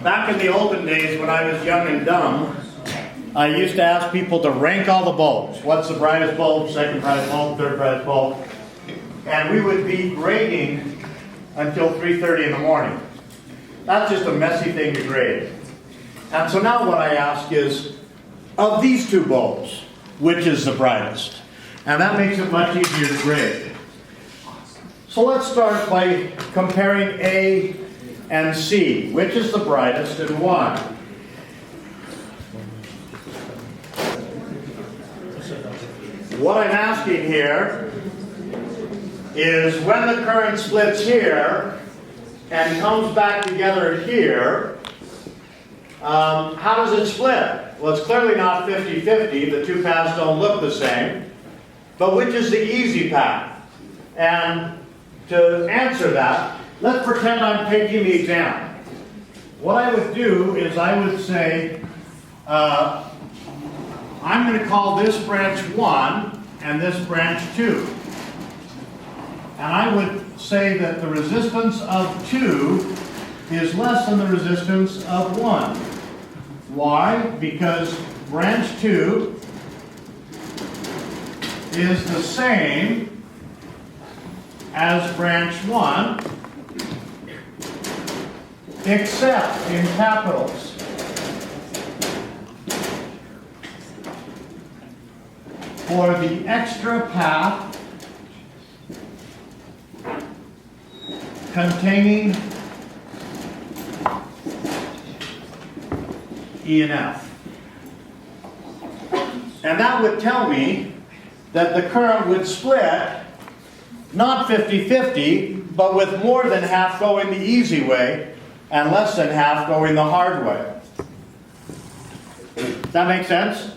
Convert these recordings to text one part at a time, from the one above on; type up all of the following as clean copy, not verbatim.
Back in the olden days when I was young and dumb, I used to ask people to rank all the bulbs. What's the brightest bulb, second brightest bulb, third brightest bulb? And we would be grading until 3:30 in the morning. That's just a messy thing to grade. And so now what I ask is, of these two bulbs, which is the brightest? And that makes it much easier to grade. So let's start by comparing A and C. Which is the brightest and why? What I'm asking here is when the current splits here and comes back together here, how does it split? Well, it's clearly not 50-50. The two paths don't look the same. But which is the easy path? And to answer that, let's pretend I'm taking the exam. What I would do is I would say, I'm going to call this branch 1 and this branch 2. And I would say that the resistance of 2 is less than the resistance of 1. Why? Because branch 2 is the same as branch 1, except in capitals. For the extra path containing E and F. And that would tell me that the current would split not 50-50, but with more than half going the easy way and less than half going the hard way. Does that make sense?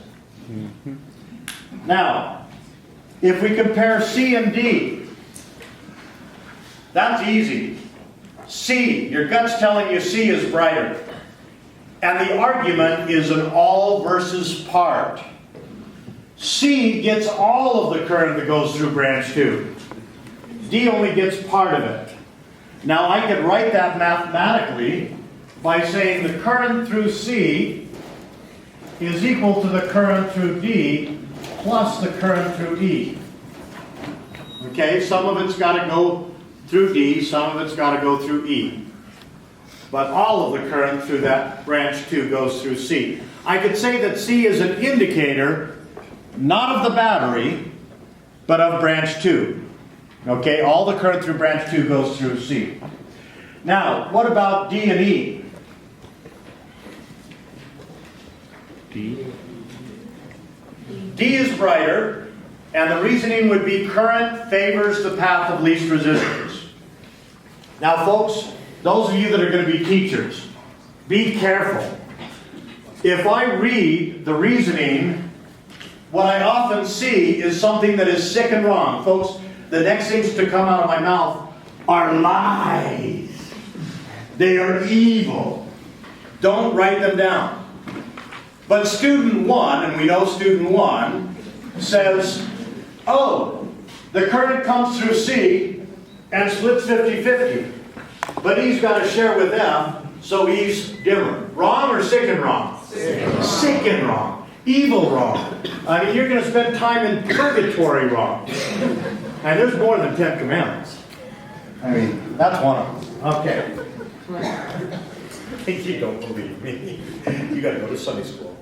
Mm-hmm. Now, if we compare C and D, that's easy. C, your gut's telling you C is brighter. And the argument is an all versus part. C gets all of the current that goes through branch 2. D only gets part of it. Now I could write that mathematically by saying the current through C is equal to the current through D plus the current through E. Okay, some of it's got to go through D, some of it's got to go through E. But all of the current through that branch 2 goes through C. I could say that C is an indicator, not of the battery, but of branch 2. Okay, all the current through branch 2 goes through C. Now, what about D and E? D is brighter, and the reasoning would be current favors the path of least resistance. Now, folks, those of you that are going to be teachers, be careful. If I read the reasoning, what I often see is something that is sick and wrong. Folks, the next things to come out of my mouth are lies. They are evil. Don't write them down. But student 1, and we know student 1, says, oh, the current comes through C and splits 50-50. But E's got to share with F, so E's dimmer. Wrong or sick and wrong? Sick and wrong. Evil wrong. I mean, you're going to spend time in purgatory wrong. And there's more than 10 commandments. I mean, that's one of them. Okay. You don't believe me. You got to go to Sunday school.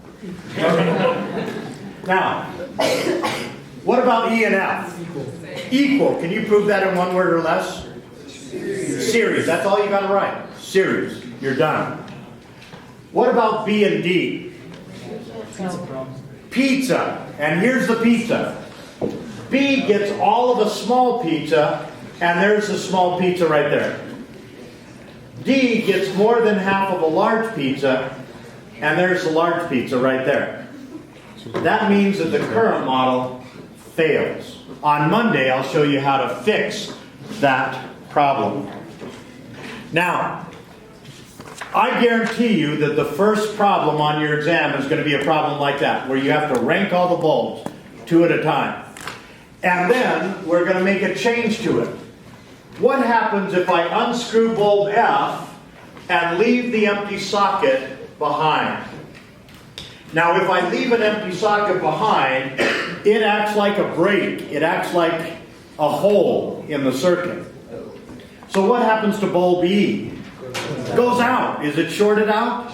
Okay. Now, what about E and F? Equal. Can you prove that in one word or less? Series. That's all you got to write. Series. You're done. What about B and D? Pizza. And here's the pizza. B gets all of the small pizza, and there's the small pizza right there. D gets more than half of a large pizza, and there's the large pizza right there. That means that the current model fails. On Monday, I'll show you how to fix that problem. Now, I guarantee you that the first problem on your exam is going to be a problem like that, where you have to rank all the bulbs 2 at a time. And then we're going to make a change to it. What happens if I unscrew bulb F and leave the empty socket behind. Now, if I leave an empty socket behind, it acts like a break. It acts like a hole in the circuit. So what happens to bulb E? It goes out. Is it shorted out?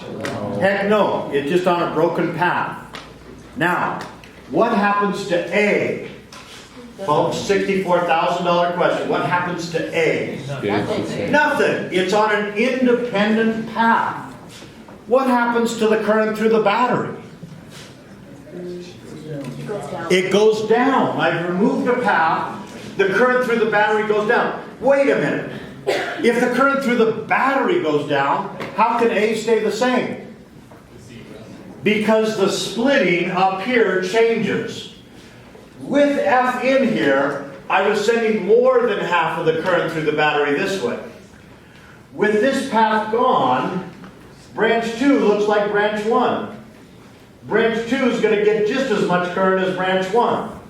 Heck no. It's just on a broken path. Now, what happens to A? Folks, $64,000 question. What happens to A? Nothing. It's on an independent path. What happens to the current through the battery? It goes down. I've removed a path. The current through the battery goes down. Wait a minute. If the current through the battery goes down, how can A stay the same? Because the splitting up here changes. With F in here, I was sending more than half of the current through the battery this way. With this path gone, branch 2 looks like branch 1. Branch 2 is going to get just as much current as branch 1.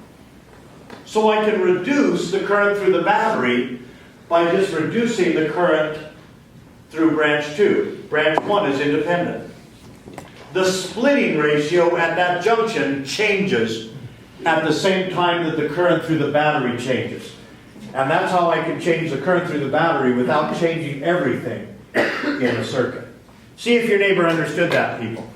So I can reduce the current through the battery by just reducing the current through branch 2. Branch 1 is independent. The splitting ratio at that junction changes at the same time that the current through the battery changes. And that's how I can change the current through the battery without changing everything in the circuit. See if your neighbor understood that, people.